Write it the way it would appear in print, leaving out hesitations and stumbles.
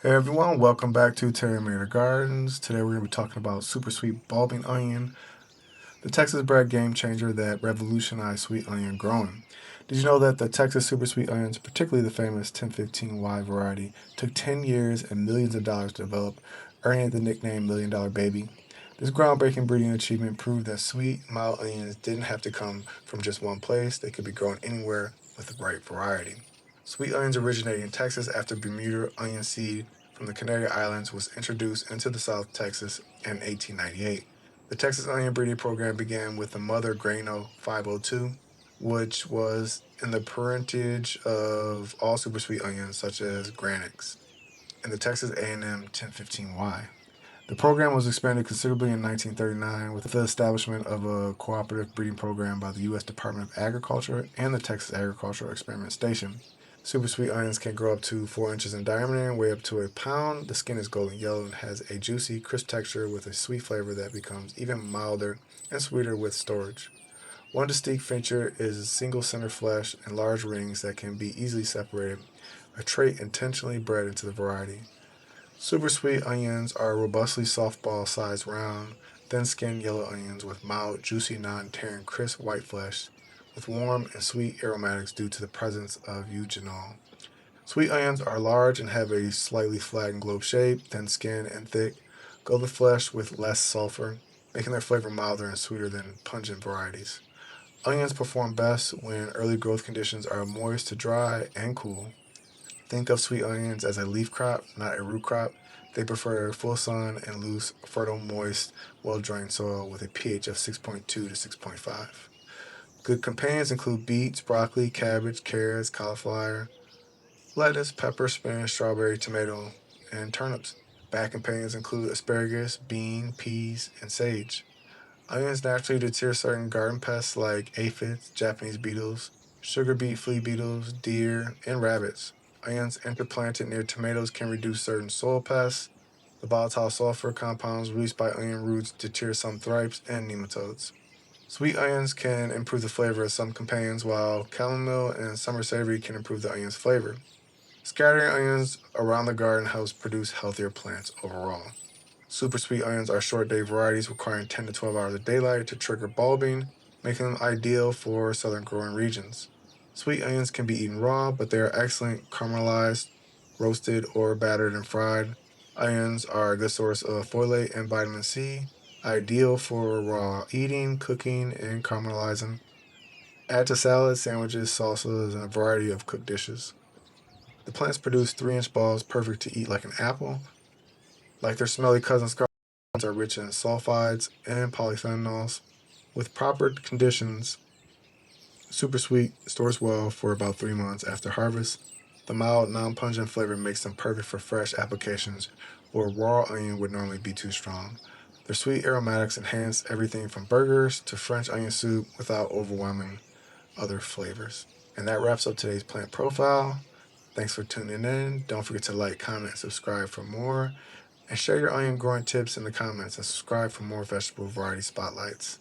Hey everyone, welcome back to Terry Mater Gardens. Today we're going to be talking about super sweet bulbing onion, the Texas bred game changer that revolutionized sweet onion growing. Did you know that the Texas SuperSweet Onions, particularly the famous 1015Y variety, took 10 years and millions of dollars to develop, earning it the nickname Million Dollar Baby? This groundbreaking breeding achievement proved that sweet, mild onions didn't have to come from just one place, they could be grown anywhere with the right variety. Sweet onions originated in Texas after Bermuda onion seed from the Canary Islands was introduced into the South Texas in 1898. The Texas onion breeding program began with the mother Grano 502, which was in the parentage of all super sweet onions such as Granix, and the Texas A&M 1015Y. The program was expanded considerably in 1939 with the establishment of a cooperative breeding program by the U.S. Department of Agriculture and the Texas Agricultural Experiment Station. Super sweet onions can grow up to 4 inches in diameter and weigh up to a pound. The skin is golden yellow and has a juicy, crisp texture with a sweet flavor that becomes even milder and sweeter with storage. One distinct feature is single center flesh and large rings that can be easily separated, a trait intentionally bred into the variety. Super sweet onions are robustly softball-sized round, thin-skinned yellow onions with mild, juicy, non-tearing, crisp white flesh, with warm and sweet aromatics due to the presence of eugenol. Sweet onions are large and have a slightly flattened globe shape, thin skin, and thick, golden flesh with less sulfur, making their flavor milder and sweeter than pungent varieties. Onions perform best when early growth conditions are moist to dry and cool. Think of sweet onions as a leaf crop, not a root crop. They prefer full sun and loose, fertile, moist, well-drained soil with a pH of 6.2 to 6.5. Good companions include beets, broccoli, cabbage, carrots, cauliflower, lettuce, pepper, spinach, strawberry, tomato, and turnips. Bad companions include asparagus, bean, peas, and sage. Onions naturally deter certain garden pests like aphids, Japanese beetles, sugar beet flea beetles, deer, and rabbits. Onions interplanted near tomatoes can reduce certain soil pests. The volatile sulfur compounds released by onion roots deter some thrips and nematodes. Sweet onions can improve the flavor of some companions, while chamomile and summer savory can improve the onion's flavor. Scattering onions around the garden helps produce healthier plants overall. Super sweet onions are short day varieties requiring 10 to 12 hours of daylight to trigger bulbing, making them ideal for southern growing regions. Sweet onions can be eaten raw, but they are excellent caramelized, roasted, or battered and fried. Onions are a good source of folate and vitamin C, ideal for raw eating, cooking, and caramelizing. Add to salads, sandwiches, salsas, and a variety of cooked dishes. The plants produce 3-inch balls perfect to eat like an apple. Like their smelly cousins, are rich in sulfides and polyphenols. With proper conditions, super sweet stores well for about 3 months after harvest. The mild, non pungent flavor makes them perfect for fresh applications where raw onion would normally be too strong. Their sweet aromatics enhance everything from burgers to French onion soup without overwhelming other flavors. And that wraps up today's plant profile. Thanks for tuning in. Don't forget to like, comment, and subscribe for more. And share your onion growing tips in the comments and subscribe for more vegetable variety spotlights.